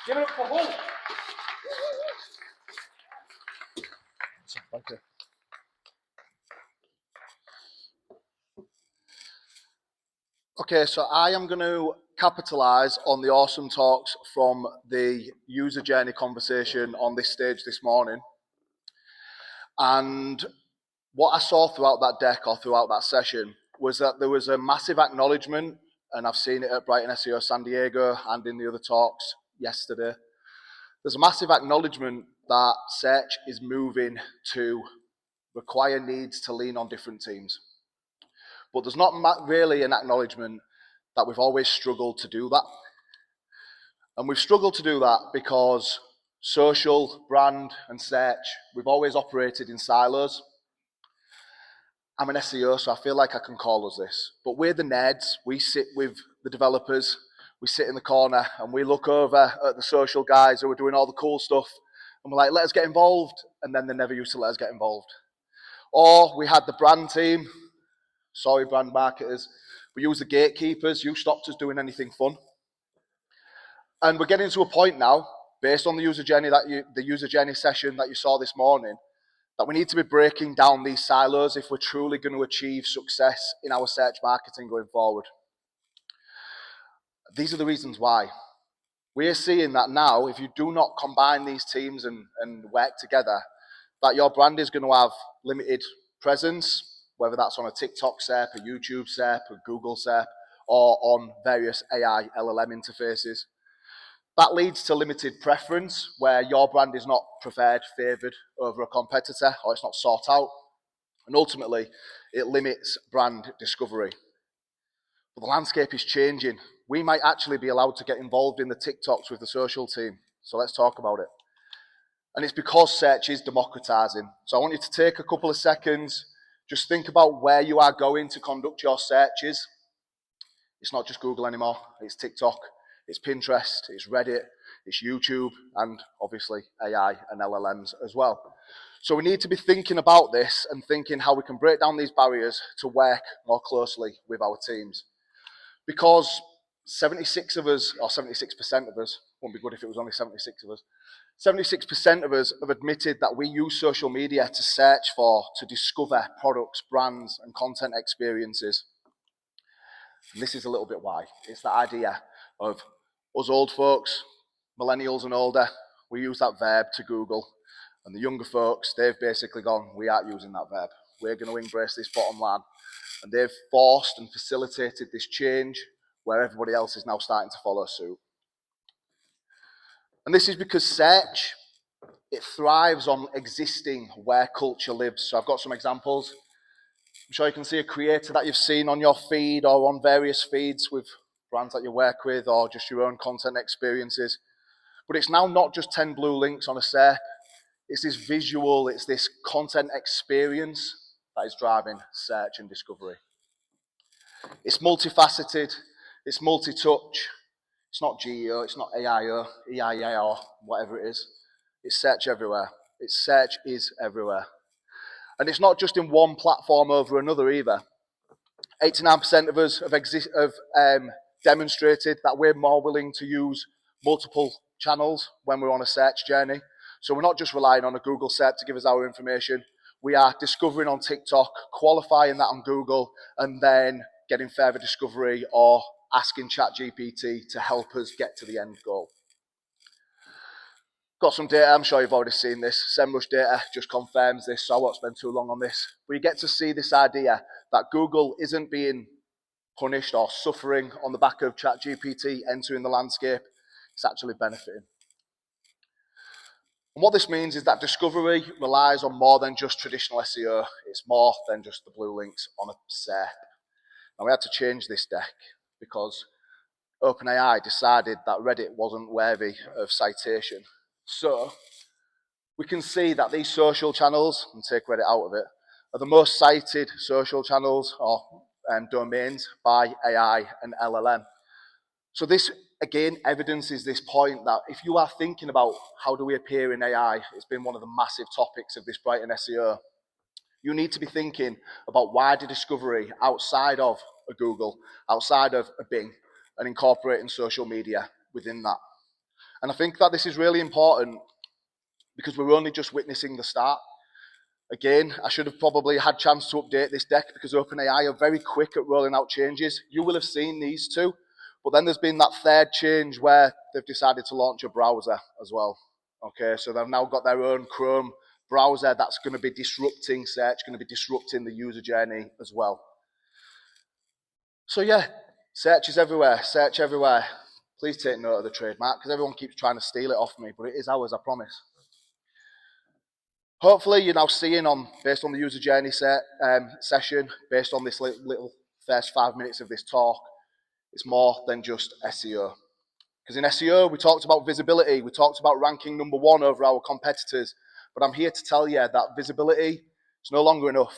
Give it up for Hull. Thank you. Okay, so I am going to capitalise on the awesome talks from the user journey conversation on this stage this morning. And what I saw throughout that deck or throughout that session was that there was a massive acknowledgement, and I've seen it at BrightonSEO San Diego and in the other talks yesterday. There's a massive acknowledgement that search is moving to require needs to lean on different teams. But there's not really an acknowledgement that we've always struggled to do that. And we've struggled to do that because social, brand, and search, we've always operated in silos. I'm an SEO, so I feel like I can call us this. But we're the nerds. We sit with the developers. We sit in the corner and we look over at the social guys who are doing all the cool stuff. And we're like, let us get involved. And then they never used to let us get involved. Or we had the brand team. Sorry, brand marketers. We used the gatekeepers. You stopped us doing anything fun. And we're getting to a point now, based on the user journey session that you saw this morning, that we need to be breaking down these silos if we're truly going to achieve success in our search marketing going forward. These are the reasons why. We're seeing that now, if you do not combine these teams and work together, that your brand is going to have limited presence, whether that's on a TikTok SERP, a YouTube SERP, a Google SERP, or on various AI LLM interfaces. That leads to limited preference, where your brand is not preferred, favoured over a competitor, or it's not sought out. And ultimately, it limits brand discovery. But the landscape is changing. We might actually be allowed to get involved in the TikToks with the social team. So let's talk about it. And it's because search is democratizing. So I want you to take a couple of seconds, just think about where you are going to conduct your searches. It's not just Google anymore, it's TikTok, it's Pinterest, it's Reddit, it's YouTube, and obviously AI and LLMs as well. So we need to be thinking about this and thinking how we can break down these barriers to work more closely with our teams. Because 76 of us, or 76% of us, wouldn't be good if it was only 76 of us, 76% of us have admitted that we use social media to search for, to discover products, brands, and content experiences. And this is a little bit why. It's the idea of us old folks, millennials and older, we use that verb to Google. And the younger folks, they've basically gone, we aren't using that verb. We're going to embrace this bottom line. And they've forced and facilitated this change where everybody else is now starting to follow suit. And this is because search, it thrives on existing where culture lives. So I've got some examples. I'm sure you can see a creator that you've seen on your feed or on various feeds with brands that you work with or just your own content experiences. But it's now not just 10 blue links on a SERP. It's this visual, it's this content experience that is driving search and discovery. It's multifaceted, it's multi-touch. It's not GEO, it's not AIO, EIA, whatever it is. It's search everywhere. It's search is everywhere. And it's not just in one platform over another either. 89% of us have demonstrated that we're more willing to use multiple channels when we're on a search journey. So we're not just relying on a Google SERP to give us our information. We are discovering on TikTok, qualifying that on Google, and then getting further discovery or asking ChatGPT to help us get to the end goal. Got some data, I'm sure you've already seen this. SEMrush data just confirms this, so I won't spend too long on this. But you get to see this idea that Google isn't being punished or suffering on the back of ChatGPT entering the landscape. It's actually benefiting. And what this means is that discovery relies on more than just traditional SEO. It's more than just the blue links on a SERP. And we had to change this deck because OpenAI decided that Reddit wasn't worthy of citation. So we can see that these social channels, and take Reddit out of it, are the most cited social channels or domains by AI and LLM. So this, again, evidences this point that if you are thinking about how do we appear in AI, it's been one of the massive topics of this Brighton SEO. You need to be thinking about wider discovery outside of a Google, outside of a Bing, and incorporating social media within that. And I think that this is really important because we're only just witnessing the start. Again, I should have probably had a chance to update this deck because OpenAI are very quick at rolling out changes. You will have seen these two, but then there's been that third change where they've decided to launch a browser as well. Okay, so they've now got their own Chrome browser that's going to be disrupting search, going to be disrupting the user journey as well. So yeah, search is everywhere, search everywhere. Please take note of the trademark because everyone keeps trying to steal it off me, but it is ours, I promise. Hopefully you're now seeing based on the user journey session, based on this little first 5 minutes of this talk, it's more than just SEO. Because in SEO, we talked about visibility, we talked about ranking number 1 over our competitors, but I'm here to tell you that visibility is no longer enough.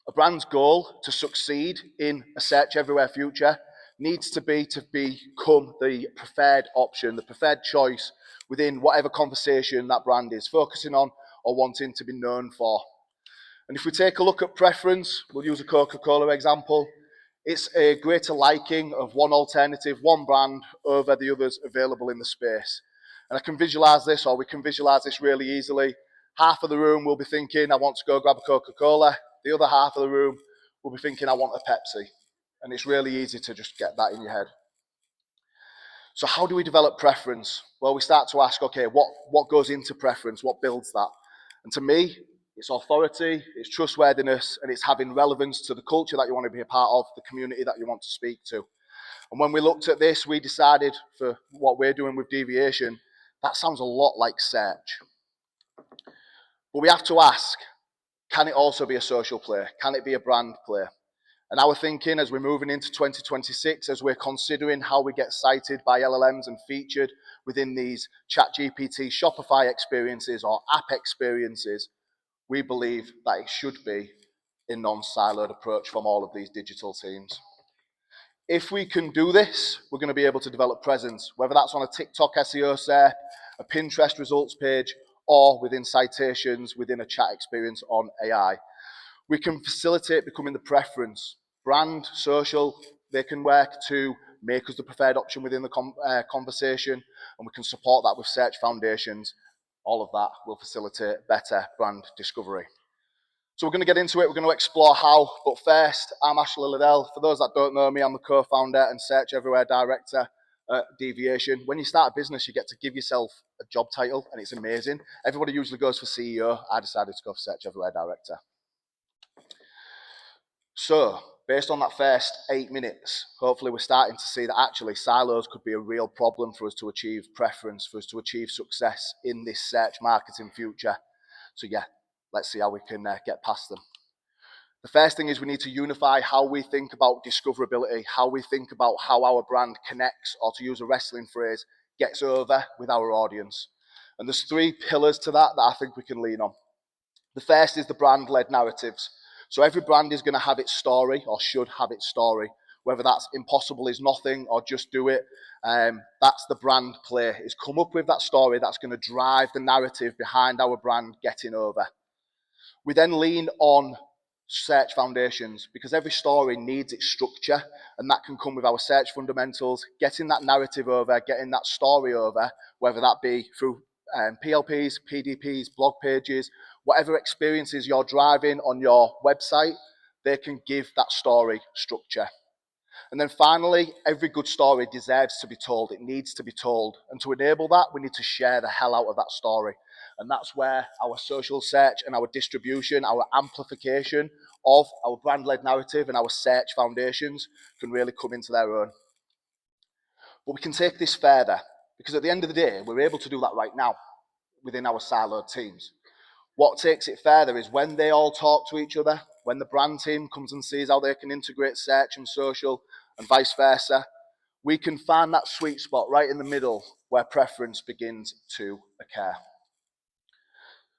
A brand's goal to succeed in a search everywhere future needs to become the preferred option, the preferred choice within whatever conversation that brand is focusing on or wanting to be known for. And if we take a look at preference, we'll use a Coca-Cola example. It's a greater liking of one alternative, one brand over the others available in the space. And I can visualize this, or we can visualize this really easily. Half of the room will be thinking, I want to go grab a Coca-Cola. The other half of the room will be thinking, I want a Pepsi. And it's really easy to just get that in your head. So how do we develop preference? Well, we start to ask, okay, what goes into preference? What builds that? And to me, it's authority, it's trustworthiness, and it's having relevance to the culture that you want to be a part of, the community that you want to speak to. And when we looked at this, we decided for what we're doing with Deviation, that sounds a lot like search. But we have to ask, can it also be a social play? Can it be a brand play? And our thinking as we're moving into 2026, as we're considering how we get cited by LLMs and featured within these ChatGPT Shopify experiences or app experiences, we believe that it should be a non-siloed approach from all of these digital teams. If we can do this, we're going to be able to develop presence, whether that's on a TikTok SEO SERP, a Pinterest results page, or within citations within a chat experience on AI. We can facilitate becoming the preference. Brand, social, they can work to make us the preferred option within the conversation, and we can support that with search foundations. All of that will facilitate better brand discovery. So we're going to get into it, we're going to explore how, but first, I'm Ashley Liddell. For those that don't know me, I'm the co-founder and Search Everywhere Director at Deviation. When you start a business, you get to give yourself a job title, and it's amazing. Everybody usually goes for CEO. I decided to go for Search Everywhere Director. So, based on that first 8 minutes, hopefully we're starting to see that actually silos could be a real problem for us to achieve preference, for us to achieve success in this search marketing future. So yeah, let's see how we can get past them. The first thing is we need to unify how we think about discoverability, how we think about how our brand connects, or to use a wrestling phrase, gets over with our audience. And there's 3 pillars to that I think we can lean on. The first is the brand-led narratives. So every brand is going to have its story, or should have its story, whether that's impossible is nothing or just do it. That's the brand play. Is come up with that story that's going to drive the narrative behind our brand getting over. We then lean on search foundations because every story needs its structure, and that can come with our search fundamentals, getting that narrative over, getting that story over, whether that be through PLPs, PDPs, blog pages, whatever experiences you're driving on your website, they can give that story structure. And then finally, every good story deserves to be told. It needs to be told. And to enable that, we need to share the hell out of that story. And that's where our social search and our distribution, our amplification of our brand-led narrative and our search foundations can really come into their own. But we can take this further, because at the end of the day, we're able to do that right now within our siloed teams. What takes it further is when they all talk to each other, when the brand team comes and sees how they can integrate search and social and vice versa, we can find that sweet spot right in the middle where preference begins to occur.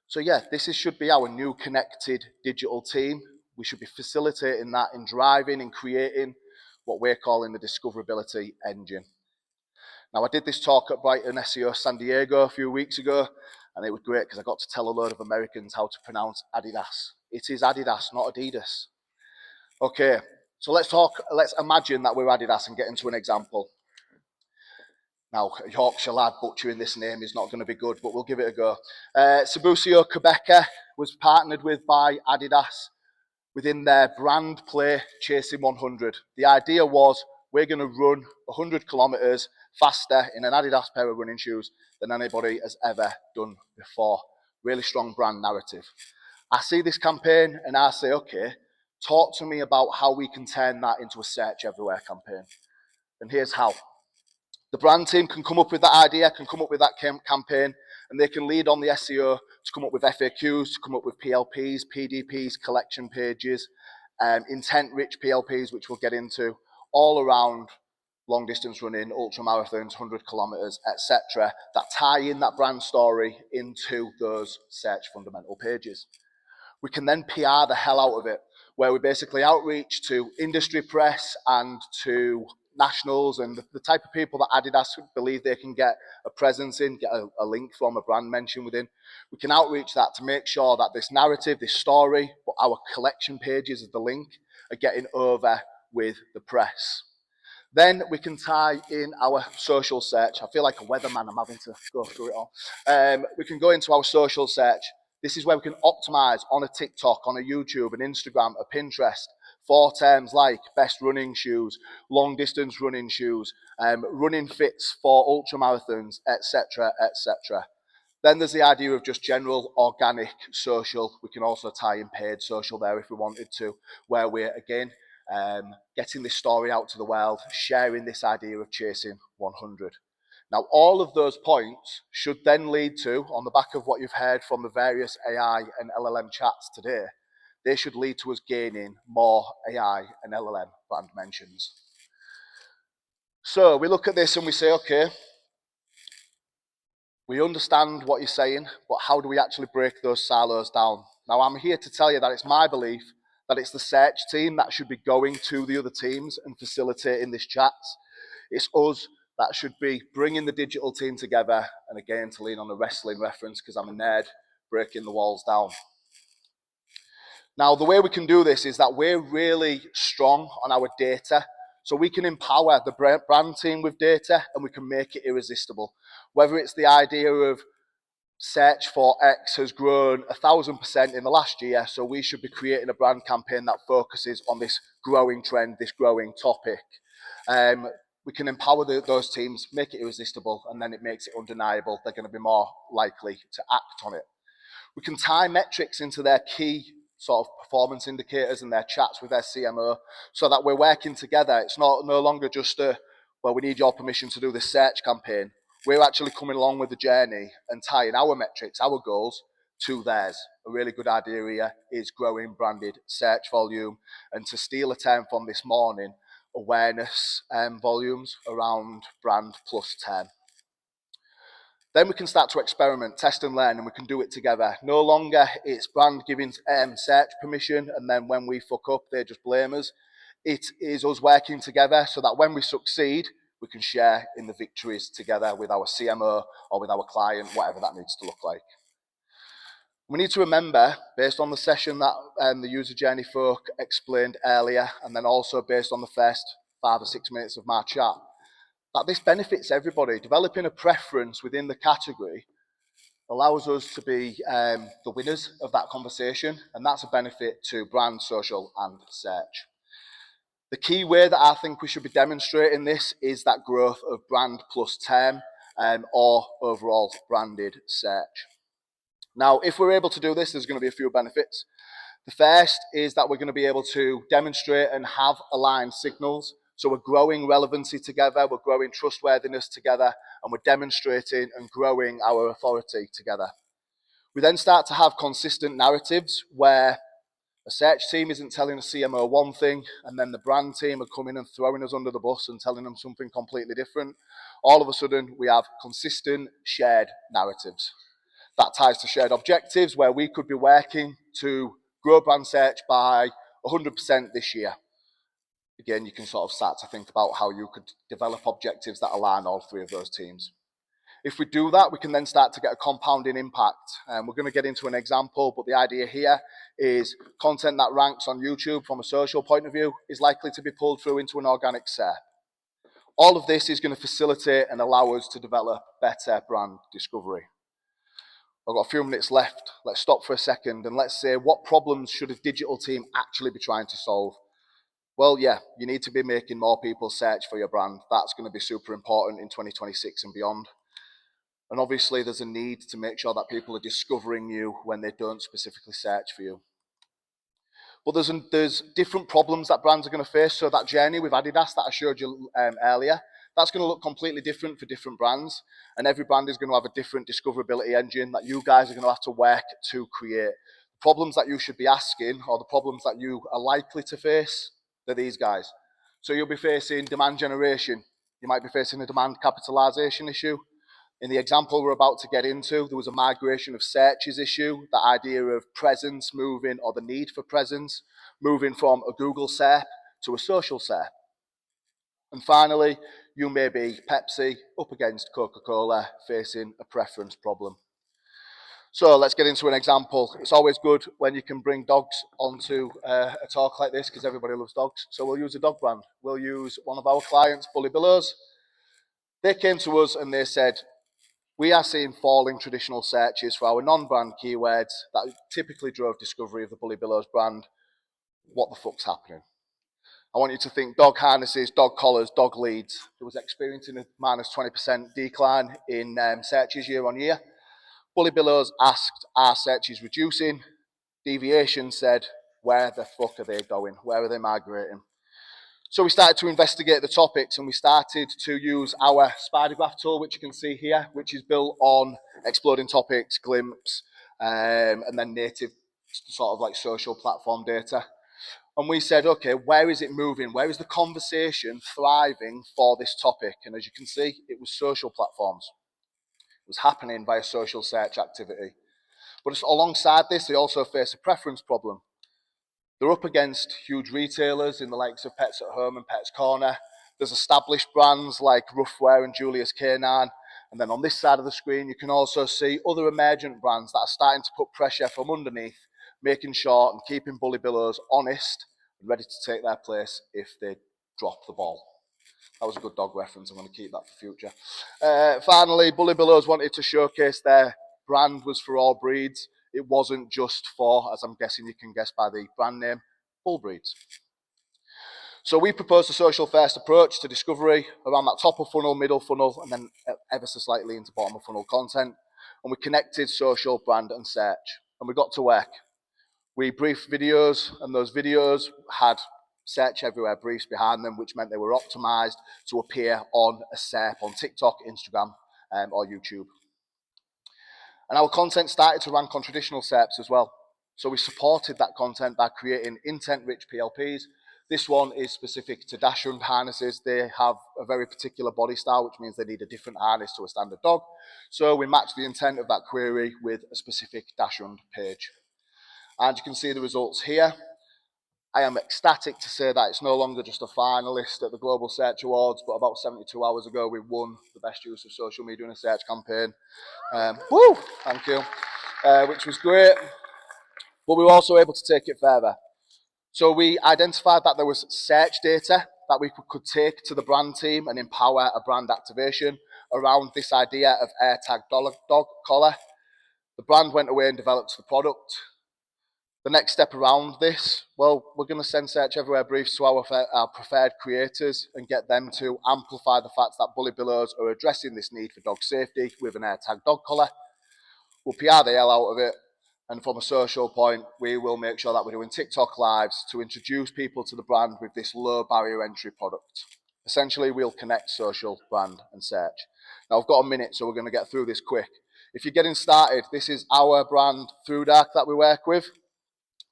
So yeah, should be our new connected digital team. We should be facilitating that in driving and creating what we're calling the discoverability engine. Now, I did this talk at BrightonSEO San Diego a few weeks ago, and it was great because I got to tell a load of Americans how to pronounce Adidas. It is Adidas, not Adidas. Okay, so let's imagine that we're Adidas and get into an example. Now, a Yorkshire lad butchering this name is not going to be good, but we'll give it a go. Sabusio Quebecer was partnered with by Adidas within their brand play Chasing 100. The idea was we're going to run 100 kilometres faster in an Adidas pair of running shoes than anybody has ever done before. Really strong brand narrative. I see this campaign and I say, okay, talk to me about how we can turn that into a search everywhere campaign. And here's how. The brand team can come up with that idea, can come up with that campaign, and they can lead on the SEO to come up with FAQs, to come up with PLPs, PDPs, collection pages, intent-rich PLPs, which we'll get into, all around long distance running, ultra marathons, 100 kilometers, etc., that tie in that brand story into those search fundamental pages. We can then PR the hell out of it, where we basically outreach to industry press and to nationals and the type of people that Adidas believe they can get a presence in, get a link from, a brand mention within. We can outreach that to make sure that this narrative, this story, but our collection pages as the link are getting over with the press. Then we can tie in our social search. I feel like a weatherman, I'm having to go through it all. We can go into our social search. This is where we can optimize on a TikTok, on a YouTube, an Instagram, a Pinterest, for terms like best running shoes, long distance running shoes, running fits for ultra marathons, etc., etc. Then there's the idea of just general organic social. We can also tie in paid social there if we wanted to, where we're again getting this story out to the world, sharing this idea of chasing 100. Now, all of those points should then lead to, on the back of what you've heard from the various AI and LLM chats today, they should lead to us gaining more AI and LLM brand mentions. So we look at this and we say, okay, we understand what you're saying, but how do we actually break those silos down? Now, I'm here to tell you that it's my belief that it's the search team that should be going to the other teams and facilitating this chat. It's us that should be bringing the digital team together, and again, to lean on a wrestling reference because I'm a nerd, breaking the walls down. Now, the way we can do this is that we're really strong on our data, so we can empower the brand team with data and we can make it irresistible. Whether it's the idea of search for X has grown 1,000% in the last year, so we should be creating a brand campaign that focuses on this growing trend, this growing topic. We can empower those teams, make it irresistible, and then it makes it undeniable. They're going to be more likely to act on it. We can tie metrics into their key sort of performance indicators and their chats with their CMO so that we're working together. It's no longer just well, we need your permission to do this search campaign. We're actually coming along with the journey and tying our metrics, our goals, to theirs. A really good idea here is growing branded search volume. And to steal a term from this morning, awareness volumes around brand plus 10. Then we can start to experiment, test and learn, and we can do it together. No longer it's brand giving search permission, and then when we fuck up, they just blame us. It is us working together so that when we succeed, we can share in the victories together with our CMO or with our client, whatever that needs to look like. We need to remember, based on the session that the user journey folk explained earlier, and then also based on the first 5 or 6 minutes of my chat, that this benefits everybody. Developing a preference within the category allows us to be the winners of that conversation, and that's a benefit to brand, social, and search. The key way that I think we should be demonstrating this is that growth of brand plus term or overall branded search. Now, if we're able to do this, there's going to be a few benefits. The first is that we're going to be able to demonstrate and have aligned signals. So we're growing relevancy together, we're growing trustworthiness together, and we're demonstrating and growing our authority together. We then start to have consistent narratives where a search team isn't telling a CMO one thing, and then the brand team are coming and throwing us under the bus and telling them something completely different. All of a sudden, we have consistent shared narratives. That ties to shared objectives where we could be working to grow brand search by 100% this year. Again, you can sort of start to think about how you could develop objectives that align all 3 of those teams. If we do that, we can then start to get a compounding impact. We're going to get into an example, but the idea here is content that ranks on YouTube from a social point of view is likely to be pulled through into an organic SERP. All of this is going to facilitate and allow us to develop better brand discovery. I've got a few minutes left. Let's stop for a second and let's say, what problems should a digital team actually be trying to solve? Well, yeah, you need to be making more people search for your brand. That's going to be super important in 2026 and beyond. And obviously, there's a need to make sure that people are discovering you when they don't specifically search for you. But there's different problems that brands are going to face. So that journey with Adidas that I showed you earlier, that's going to look completely different for different brands. And every brand is going to have a different discoverability engine that you guys are going to have to work to create. The problems that you should be asking, or the problems that you are likely to face, they're these guys. So you'll be facing demand generation. You might be facing a demand capitalization issue. In the example we're about to get into, there was a migration of searches issue, the idea of presence moving, or the need for presence, moving from a Google SERP to a social SERP. And finally, you may be Pepsi up against Coca-Cola facing a preference problem. So let's get into an example. It's always good when you can bring dogs onto a talk like this because everybody loves dogs. So we'll use a dog brand. We'll use one of our clients, BullyBillows. They came to us and they said, we are seeing falling traditional searches for our non-brand keywords that typically drove discovery of the BullyBillows brand. What the fuck's happening? I want you to think dog harnesses, dog collars, dog leads. It was experiencing a minus 20% decline in searches year on year. BullyBillows asked, are searches reducing? Deviation said, where the fuck are they going? Where are they migrating? So we started to investigate the topics and we started to use our spider graph tool, which you can see here, which is built on exploding topics, glimpse, and then native sort of like social platform data. And we said, okay, where is it moving? Where is the conversation thriving for this topic? And as you can see, it was social platforms. It was happening via social search activity. But alongside this, they also face a preference problem. They're up against huge retailers in the likes of Pets at Home and Pets Corner. There's established brands like Roughwear and Julius Canine. And then on this side of the screen, you can also see other emergent brands that are starting to put pressure from underneath, making sure and keeping BullyBillows honest and ready to take their place if they drop the ball. That was a good dog reference. I'm going to keep that for future. Finally, BullyBillows wanted to showcase their brand was for all breeds. It wasn't just for, as I'm guessing you can guess by the brand name, bull breeds. So we proposed a social first approach to discovery around that top of funnel, middle funnel, and then ever so slightly into bottom of funnel content. And we connected social, brand, and search. And we got to work. We briefed videos, and those videos had search everywhere briefs behind them, which meant they were optimized to appear on a SERP on TikTok, Instagram, or YouTube. And our content started to rank on traditional SERPs as well. So we supported that content by creating intent-rich PLPs. This one is specific to dachshund harnesses. They have a very particular body style, which means they need a different harness to a standard dog. So we matched the intent of that query with a specific dachshund page. And you can see the results here. I am ecstatic to say that it's no longer just a finalist at the Global Search Awards, but about 72 hours ago, we won the best use of social media in a search campaign. Woo! Thank you. Which was great. But we were also able to take it further. So we identified that there was search data that we could take to the brand team and empower a brand activation around this idea of AirTag dog collar. The brand went away and developed the product. The next step around this, well, we're going to send search everywhere briefs to our preferred creators and get them to amplify the fact that BullyBillows are addressing this need for dog safety with an AirTag dog collar. We'll PR the hell out of it. And from a social point, we will make sure that we're doing TikTok lives to introduce people to the brand with this low barrier entry product. Essentially, we'll connect social, brand, and search. Now, I've got a minute, so we're going to get through this quick. If you're getting started, this is our brand, Through Dark, that we work with.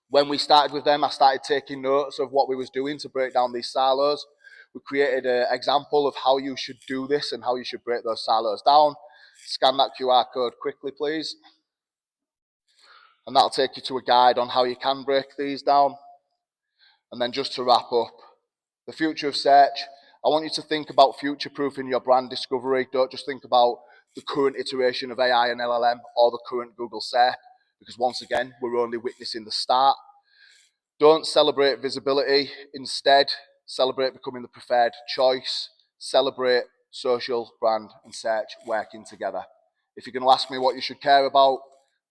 When we started with them, I started taking notes of what we was doing to break down these silos. We created an example of how you should do this and how you should break those silos down. Scan that QR code quickly, please. And that'll take you to a guide on how you can break these down. And then just to wrap up, the future of search, I want you to think about future-proofing your brand discovery. Don't just think about the current iteration of AI and LLM or the current Google SERP, because once again, we're only witnessing the start. Don't celebrate visibility. Instead, celebrate becoming the preferred choice. celebrate social, brand, and search working together. If you're going to ask me what you should care about,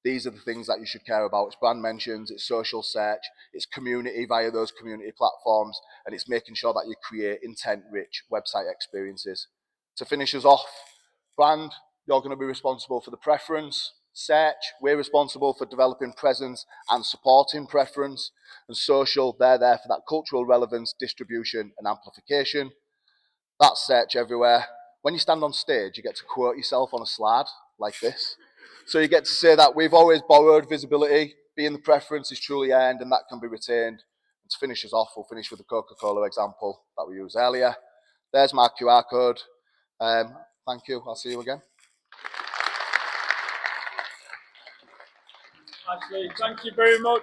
these are the things that you should care about. It's brand mentions, it's social search, it's community via those community platforms, and it's making sure that you create intent-rich website experiences. To finish us off, brand, you're going to be responsible for the preference. Search, we're responsible for developing presence and supporting preference. And social, they're there for that cultural relevance, distribution, and amplification. That's search everywhere. When you stand on stage, you get to quote yourself on a slide like this. So you get to say that we've always borrowed visibility, being the preference is truly earned, and that can be retained. And to finish us off, we'll finish with the Coca-Cola example that we used earlier. There's my QR code. Thank you. I'll see you again. Ashley, thank you very much.